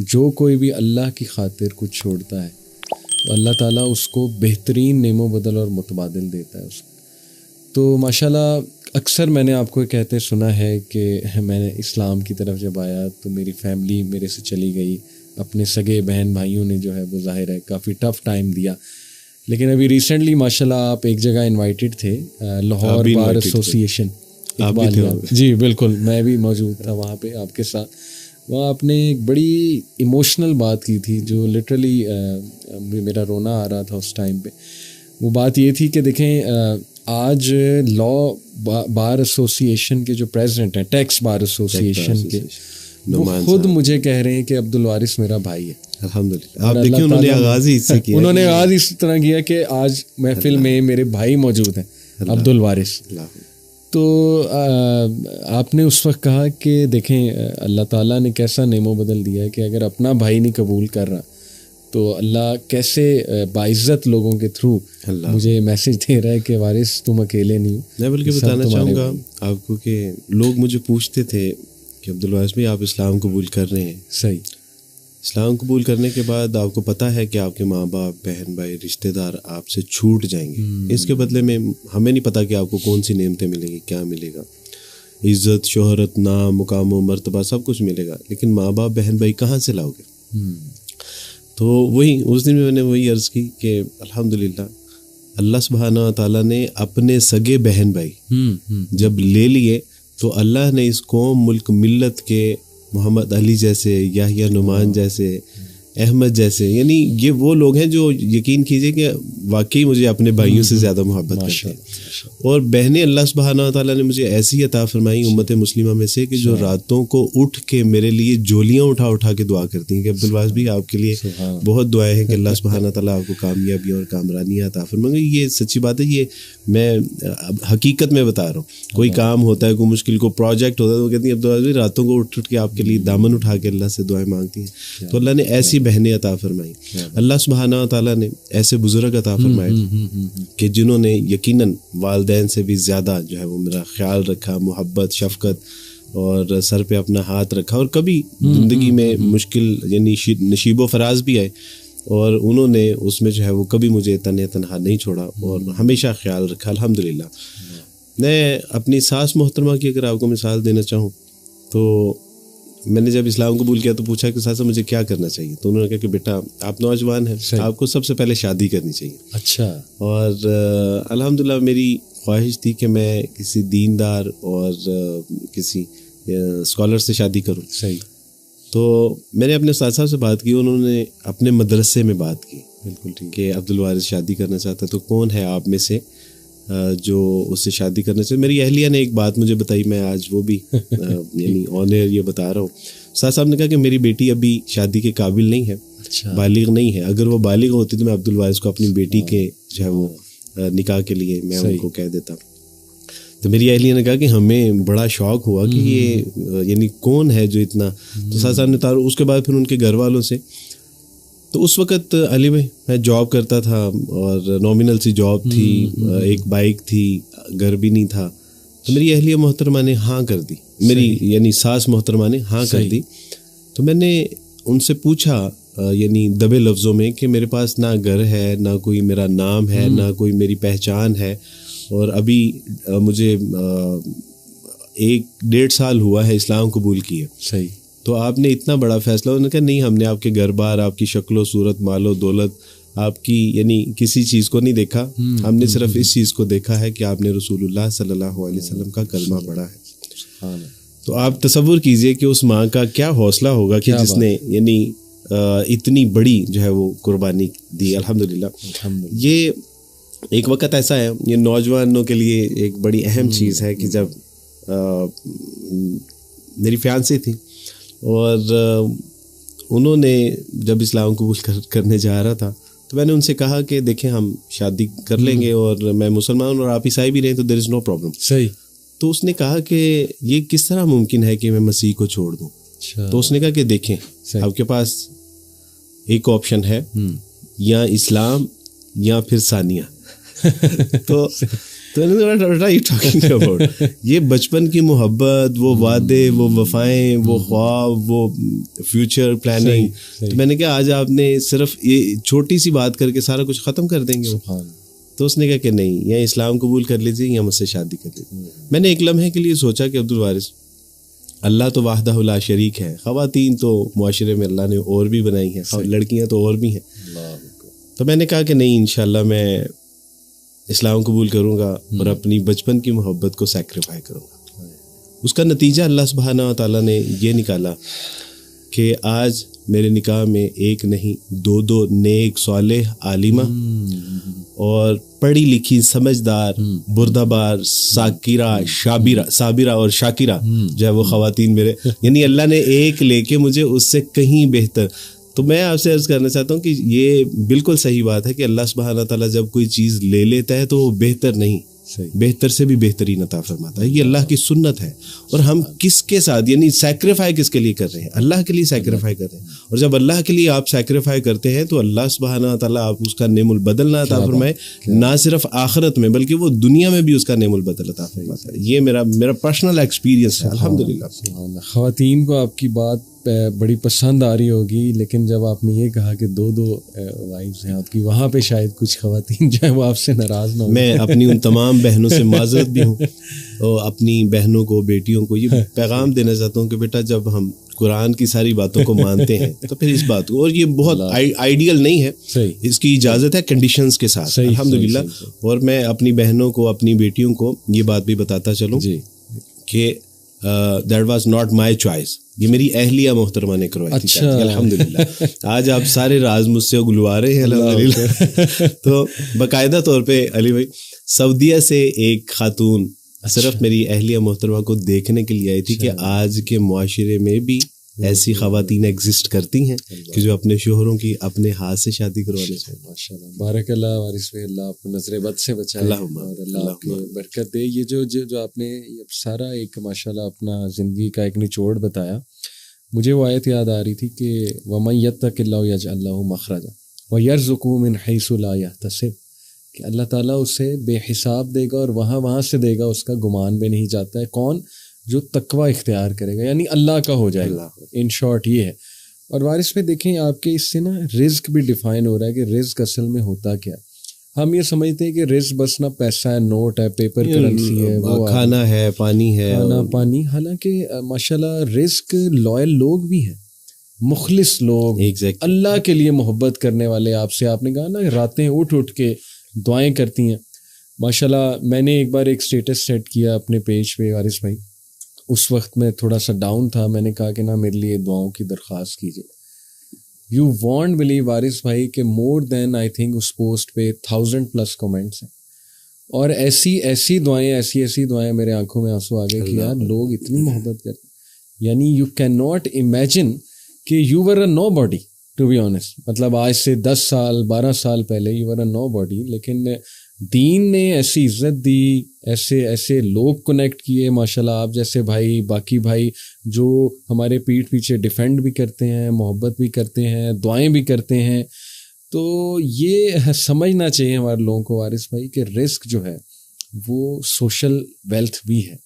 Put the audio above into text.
جو کوئی بھی اللہ کی خاطر کچھ چھوڑتا ہے تو اللہ تعالیٰ اس کو بہترین نعم و بدل اور متبادل دیتا ہے اس کو. تو ماشاءاللہ اکثر میں نے آپ کو کہتے سنا ہے کہ میں نے اسلام کی طرف جب آیا تو میری فیملی میرے سے چلی گئی, اپنے سگے بہن بھائیوں نے جو ہے وہ ظاہر ہے کافی ٹف ٹائم دیا. لیکن ابھی ریسنٹلی ماشاءاللہ آپ ایک جگہ انوائٹیڈ تھے, لاہور بار ایسوسی ایشن. جی بالکل, میں بھی موجود تھا وہاں پہ آپ کے ساتھ. وہاں آپ نے ایک بڑی ایموشنل بات کی تھی جو لٹرلی میرا رونا آ رہا تھا اس ٹائم پہ. وہ بات یہ تھی کہ دیکھیں آج لا بار ایسوسی ایشن کے جو پریزیڈنٹ ہیں, ٹیکس بار ایسوسی ایشن کے, وہ خود مجھے کہہ رہے ہیں کہ عبدالوارث میرا بھائی ہے. الحمدللہ. آپ دیکھیں انہوں نے آغاز ہی اس سے کیا, انہوں نے آغاز اس طرح کیا کہ آج محفل میں میرے بھائی موجود ہیں عبدالوارث. تو آپ نے اس وقت کہا کہ دیکھیں اللہ تعالیٰ نے کیسا نعم و بدل دیا ہے کہ اگر اپنا بھائی نہیں قبول کر رہا تو اللہ کیسے باعزت لوگوں کے تھرو مجھے میسج دے رہا ہے کہ وارث تم اکیلے نہیں. میں بلکہ بتانا چاہوں گا آپ کو کہ لوگ مجھے پوچھتے تھے کہ عبدالوارث بھائی آپ اسلام قبول کر رہے ہیں. صحیح. اسلام قبول کرنے کے بعد آپ کو پتہ ہے کہ آپ کے ماں باپ, بہن بھائی, رشتہ دار آپ سے چھوٹ جائیں گے. اس کے بدلے میں ہمیں نہیں پتہ کہ آپ کو کون سی نعمتیں ملیں گی, کیا ملے گا. عزت, شہرت, نام, مقام و مرتبہ سب کچھ ملے گا, لیکن ماں باپ, بہن بھائی کہاں سے لاؤ گے؟ تو وہی اس دن میں نے وہی عرض کی کہ الحمدللہ اللہ سبحانہ تعالیٰ نے اپنے سگے بہن بھائی جب لے لیے تو اللہ نے اس قوم, ملک, ملت کے محمد علی جیسے, یحییٰ نعمان جیسے, احمد جیسے, یعنی یہ وہ لوگ ہیں جو یقین کیجئے کہ واقعی مجھے اپنے بھائیوں سے زیادہ محبت کرتے ہیں. اور بہنیں اللہ سبحانہ تعالیٰ نے مجھے ایسی عطا فرمائی امت مسلمہ میں سے کہ جو راتوں کو اٹھ کے میرے لیے جولیاں اٹھا اٹھا کے دعا کرتی ہیں کہ عبدالوارث بھی آپ کے لیے بہت دعائیں ہیں کہ اللہ سبحانہ تعالیٰ آپ کو کامیابی اور کامرانیاں عطا فرمائے. یہ سچی بات ہے, یہ میں حقیقت میں بتا رہا ہوں. کوئی کام ہوتا ہے, کوئی مشکل کو پروجیکٹ ہوتا ہے تو وہ کہتی ہیں عبدالوارث بھی راتوں کو اٹھ کے آپ کے لیے دامن اٹھا کے اللہ سے دعائیں مانگتی ہیں. تو اللہ نے ایسی بہنیں عطا فرمائی. اللہ سبحانہ تعالیٰ نے ایسے بزرگ عطا فرمائے کہ جنہوں نے یقیناً والدین سے بھی زیادہ جو ہے وہ میرا خیال رکھا, محبت, شفقت, اور سر پہ اپنا ہاتھ رکھا. اور کبھی زندگی میں مشکل یعنی نشیب و فراز بھی آئے اور انہوں نے اس میں جو ہے وہ کبھی مجھے تنہا نہیں چھوڑا اور ہمیشہ خیال رکھا. الحمدللہ. میں اپنی ساس محترمہ کی اگر آپ کو مثال دینا چاہوں تو میں نے جب اسلام قبول کیا تو پوچھا کہ ساسا مجھے کیا کرنا چاہیے, تو انہوں نے کہا کہ بیٹا آپ نوجوان ہیں, آپ کو سب سے پہلے شادی کرنی چاہیے. اچھا. اور الحمدللہ میری خواہش تھی کہ میں کسی دیندار اور کسی اسکالر سے شادی کروں. صحیح. تو میں نے اپنے استاد صاحب سے بات کی, انہوں نے اپنے مدرسے میں بات کی. بالکل ٹھیک. کہ عبدالوارث شادی کرنا چاہتا ہے تو کون ہے آپ میں سے جو اس سے شادی کرنا چاہیے. میری اہلیہ نے ایک بات مجھے بتائی, میں آج وہ بھی یعنی آن ایئر یہ بتا رہا ہوں. استاد صاحب نے کہا کہ میری بیٹی ابھی شادی کے قابل نہیں ہے, بالغ نہیں ہے. اگر وہ بالغ ہوتی تو میں عبدالوارث کو اپنی بیٹی کے جو ہے وہ نکاح کے لیے میں ان کو کہہ دیتا. تو میری اہلیہ نے کہا کہ ہمیں بڑا شوق ہوا کہ یہ یعنی کون ہے جو اتنا. تو استاد صاحب نے اس کے بعد پھر ان کے گھر والوں سے, تو اس وقت علی بھائی میں جاب کرتا تھا اور نامنل سی جاب تھی, ایک بائک تھی, گھر بھی نہیں تھا. تو میری اہلیہ محترمہ نے ہاں کر دی, میری یعنی ساس محترمہ نے ہاں کر دی. تو میں نے ان سے پوچھا یعنی دبے لفظوں میں کہ میرے پاس نہ گھر ہے, نہ کوئی میرا نام ہے, نہ کوئی میری پہچان ہے, اور ابھی مجھے 1-1.5 سال ہوا ہے اسلام قبول کیے. صحیح. تو آپ نے اتنا بڑا فیصلہ, انہوں نے کہا نہیں, ہم نے آپ کے گھر بار, آپ کی شکل و صورت, مال و دولت, آپ کی یعنی کسی چیز کو نہیں دیکھا, ہم نے صرف اس چیز کو دیکھا ہے کہ آپ نے رسول اللہ صلی اللہ علیہ وسلم کا کلمہ پڑھا ہے. تو آپ تصور کیجئے کہ اس ماں کا کیا حوصلہ ہوگا کہ جس نے یعنی اتنی بڑی جو ہے وہ قربانی دی. الحمدللہ. یہ ایک وقت ایسا ہے, یہ نوجوانوں کے لیے ایک بڑی اہم چیز ہے کہ جب میری فیانسی تھی اور انہوں نے جب اسلام قبول کرنے جا رہا تھا تو میں نے ان سے کہا کہ دیکھیں ہم شادی کر لیں گے اور میں مسلمان اور آپ عیسائی بھی رہیں تو دیر از نو پرابلم. صحیح. تو اس نے کہا کہ یہ کس طرح ممکن ہے کہ میں مسیح کو چھوڑ دوں. تو اس نے کہا کہ دیکھیں آپ کے پاس ایک آپشن ہے, یا اسلام یا پھر ثانیہ. تو تو what are you talking about؟ یہ بچپن کی محبت، وہ وعدے، وہ وفائیں، وہ خواب، وہ فیوچر پلاننگ. تو میں نے کہا آج آپ نے صرف یہ چھوٹی سی بات کر کے سارا کچھ ختم کر دیں گے. تو اس نے کہا کہ نہیں، یا اسلام قبول کر لیجیے یا مجھ سے شادی کر لیجیے. میں نے ایک لمحے کے لیے سوچا کہ عبدالوارث، اللہ تو وحدہ لا شریک ہے، خواتین تو معاشرے میں اللہ نے اور بھی بنائی ہیں، لڑکیاں تو اور بھی ہیں. تو میں نے کہا کہ نہیں، انشاءاللہ میں اسلام قبول کروں گا اور اپنی بچپن کی محبت کو سیکریفائی کروں گا. اس کا نتیجہ اللہ سبحانہ و تعالیٰ نے یہ نکالا کہ آج میرے نکاح میں ایک نہیں 2 نیک صالح عالمہ اور پڑھی لکھی سمجھدار بردبار صابرہ اور شاکرہ جو ہے وہ خواتین میرے، یعنی اللہ نے ایک لے کے مجھے اس سے کہیں بہتر. تو میں آپ سے عرض کرنا چاہتا ہوں کہ یہ بالکل صحیح بات ہے کہ اللہ سبحانہ تعالیٰ جب کوئی چیز لے لیتا ہے تو وہ بہتر نہیں، بہتر سے بھی بہترین عطا فرماتا ہے. یہ اللہ کی سنت ہے. اور ہم کس کے ساتھ، یعنی سیکریفائی کس کے لیے کر رہے ہیں؟ اللہ کے لیے سیکریفائی کر رہے ہیں. اور جب اللہ کے لیے آپ سیکریفائی کرتے ہیں تو اللہ سبحانہ تعالیٰ آپ اس کا نعم البدل نہ عطا فرمائے، نہ صرف آخرت میں بلکہ وہ دنیا میں بھی اس کا نعم البدل عطا فرماتا ہے. یہ میرا پرسنل ایکسپیرینس ہے الحمدللہ. خواتین کو آپ کی بات بڑی پسند آ رہی ہوگی، لیکن جب آپ نے یہ کہا کہ 2 وائفز ہیں آپ کی، وہاں پہ شاید کچھ خواتین جو ہیں وہ آپ سے ناراض نہ ہوں. میں اپنی ان تمام بہنوں سے معذرت بھی ہوں، اور اپنی بہنوں کو، بیٹیوں کو یہ پیغام دینا چاہتا ہوں کہ بیٹا جب ہم قرآن کی ساری باتوں کو مانتے ہیں تو پھر اس بات کو، اور یہ بہت آئیڈیل نہیں ہے، اس کی اجازت ہے کنڈیشنز کے ساتھ الحمدللہ. اور میں اپنی بہنوں کو، اپنی بیٹیوں کو یہ بات بھی بتاتا چلوں کہ that was not my choice, یہ میری اہلیہ محترمہ نے کروائی تھی الحمدللہ. آج آپ سارے راز مجھ سے اگلوا رہے ہیں الحمدللہ. تو باقاعدہ طور پہ علی بھائی، سعودیہ سے ایک خاتون صرف میری اہلیہ محترمہ کو دیکھنے کے لیے آئی تھی کہ آج کے معاشرے میں بھی ایسی خواتین ایگزسٹ کرتی ہیں کہ جو اپنے شوہروں کی اپنے ہاتھ سے شادی کروانے چاہتے ہیں. ماشاءاللہ، بارک اللہ وارث بھائی، اللہ آپ کو نظر بد سے بچائے اور اللہ آپ کو برکت دے. یہ جو آپ نے سارا ایک ماشاءاللہ اپنا زندگی کا ایک نچوڑ بتایا، مجھے وہ آیت یاد آ رہی تھی کہ وَمَن يَتَّقِ اللَّهَ يَجْعَل لَّهُ مَخْرَجًا وَيَرْزُقْهُ مِنْ حَيْثُ لَا يَحْتَسِبُ، کہ اللہ تعالیٰ اسے بے حساب دے گا اور وہاں سے دے گا، اس کا گمان بھی نہیں جاتا ہے. کون؟ جو تقوی اختیار کرے گا، یعنی اللہ کا ہو جائے گا. ان شارٹ یہ ہے. اور وارث میں دیکھیں آپ کے اس سے نا رزق بھی ڈیفائن ہو رہا ہے کہ رزق اصل میں ہوتا کیا ہے. ہم یہ سمجھتے ہیں کہ رزق بس نا پیسہ ہے، نوٹ ہے، پیپر کرنسی ہے، وہ کھانا ہے، پانی ہے، کھانا پانی. حالانکہ ماشاءاللہ رزق لوئل لوگ بھی ہیں، مخلص لوگ، اللہ کے لیے محبت کرنے والے. آپ نے کہا نا راتیں اٹھ کے دعائیں کرتی ہیں. ماشاءاللہ میں نے ایک بار ایک سٹیٹس سیٹ کیا اپنے پیج پہ وارث بھائی، اس وقت میں تھوڑا سا ڈاؤن تھا. میں نے کہا کہ نا میرے لیے دعاؤں کی درخواست کیجیے. یو وانٹ بلیو وارث بھائی کہ مور دین آئی تھنک اس پوسٹ پہ 1000+ کمنٹس ہیں، اور ایسی دعائیں میرے آنکھوں میں آنسو آ گئے کہ یار لوگ اتنی محبت کرتے ہیں. یعنی یو کین ناٹ امیجن کہ you were a nobody to be honest. مطلب آج سے 10 سال 12 سال پہلے you were a know body, لیکن دین نے ایسی عزت دی، ایسے لوگ کنیکٹ کیے ماشاءاللہ. آپ جیسے بھائی، باقی بھائی جو ہمارے پیٹھ پیچھے ڈیفینڈ بھی کرتے ہیں، محبت بھی کرتے ہیں، دعائیں بھی کرتے ہیں. تو یہ سمجھنا چاہیے ہمارے لوگوں کو وارث بھائی کہ رزق جو ہے وہ سوشل ویلتھ بھی ہے.